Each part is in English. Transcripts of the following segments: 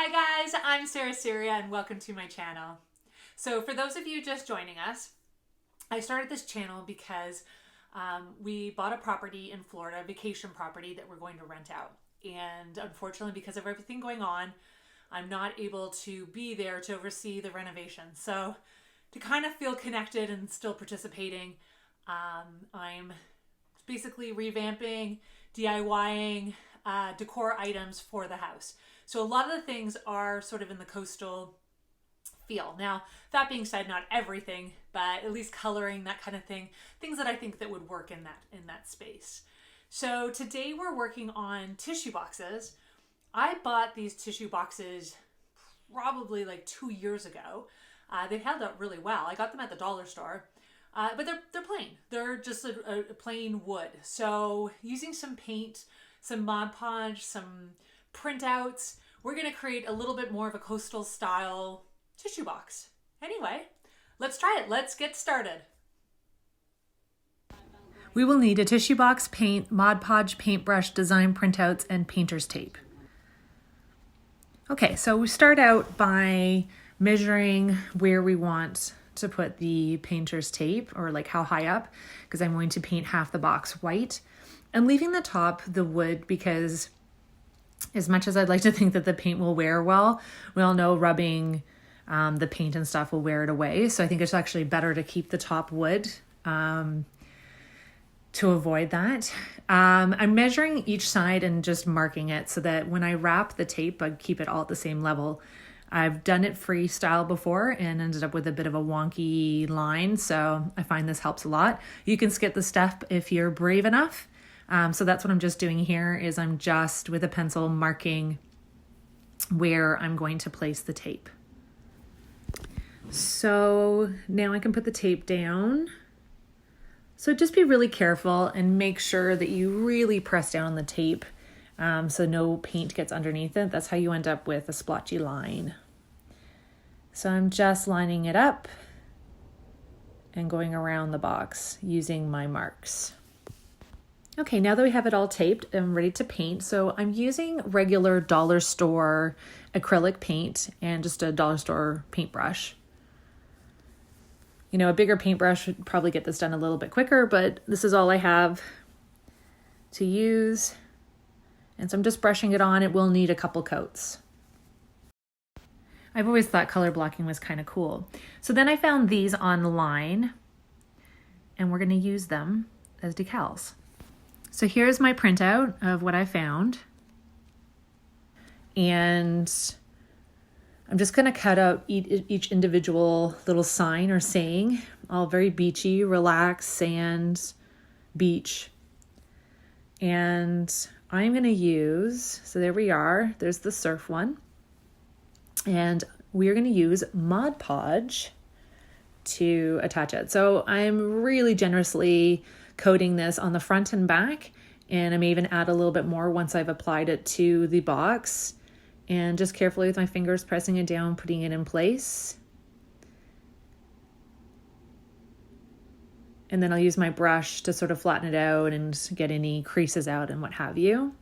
Hi guys, I'm Sarah Syria and welcome to my channel. So for those of you just joining us, I started this channel because we bought a property in Florida, a vacation property that we're going to rent out. And unfortunately, because of everything going on, I'm not able to be there to oversee the renovation. So to kind of feel connected and still participating, I'm basically revamping, DIYing decor items for the house. So a lot of the things are sort of in the coastal feel. Now, that being said, not everything, but at least coloring, that kind of thing, things that I think that would work in that space. So today we're working on tissue boxes. I bought these tissue boxes probably like 2 years ago. They held up really well. I got them at the dollar store, but they're plain. They're just a plain wood. So using some paint, some Mod Podge, some printouts, we're going to create a little bit more of a coastal style tissue box. Anyway, let's try it. Let's get started. We will need a tissue box, paint, Mod Podge, paintbrush, design printouts, and painter's tape. Okay, so we start out by measuring where we want to put the painter's tape, or like how high up, because I'm going to paint half the box white. I'm leaving the top the wood because as much as I'd like to think that the paint will wear well, we all know rubbing the paint and stuff will wear it away. So I think it's actually better to keep the top wood to avoid that. I'm measuring each side and just marking it so that when I wrap the tape, I keep it all at the same level. I've done it freestyle before and ended up with a bit of a wonky line. So I find this helps a lot. You can skip the step if you're brave enough. So that's what I'm just doing here is I'm just with a pencil marking where I'm going to place the tape. So now I can put the tape down. So just be really careful and make sure that you really press down on the tape so no paint gets underneath it. That's how you end up with a splotchy line. So I'm just lining it up and going around the box using my marks. Okay, now that we have it all taped, I'm ready to paint. So I'm using regular dollar store acrylic paint and just a dollar store paintbrush. You know, a bigger paintbrush would probably get this done a little bit quicker, but this is all I have to use. And so I'm just brushing it on. It will need a couple coats. I've always thought color blocking was kind of cool. So then I found these online and we're going to use them as decals. So here's my printout of what I found. And I'm just going to cut out each individual little sign or saying, all very beachy, relax, sand, beach. And I'm going to use, so there we are, there's the surf one. And we're going to use Mod Podge to attach it. So I'm really generously coating this on the front and back, and I may even add a little bit more once I've applied it to the box, and just carefully with my fingers pressing it down, putting it in place. And then I'll use my brush to sort of flatten it out and get any creases out and what have you.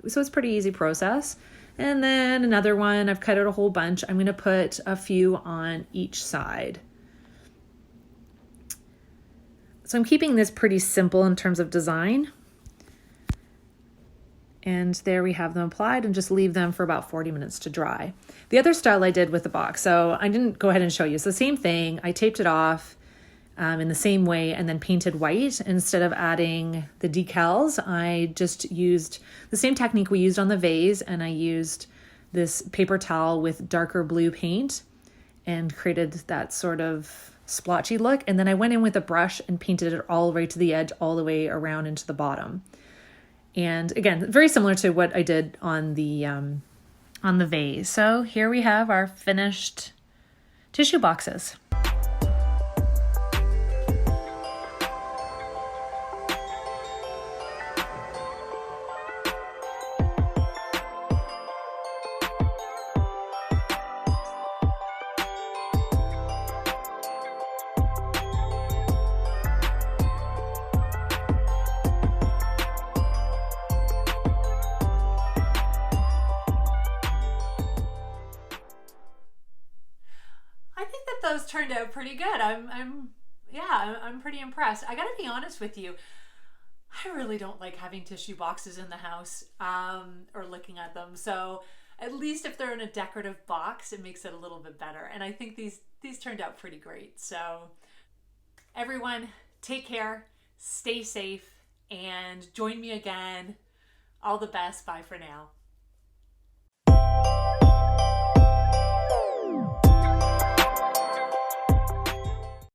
So it's a pretty easy process. And then another one, I've cut out a whole bunch. I'm going to put a few on each side. So I'm keeping this pretty simple in terms of design. And there we have them applied and just leave them for about 40 minutes to dry. The other style I did with the box, so I didn't go ahead and show you. So same thing, I taped it off in the same way and then painted white. Instead of adding the decals, I just used the same technique we used on the vase, and I used this paper towel with darker blue paint and created that sort of splotchy look. And then I went in with a brush and painted it all the way to the edge, all the way around into the bottom. And again, very similar to what I did on the vase. So here we have our finished tissue boxes. turned out pretty good. I'm pretty impressed. I gotta be honest with you. I really don't like having tissue boxes in the house, or looking at them. So at least if they're in a decorative box, it makes it a little bit better. And I think these turned out pretty great. So everyone, take care, stay safe, and join me again. All the best. Bye for now.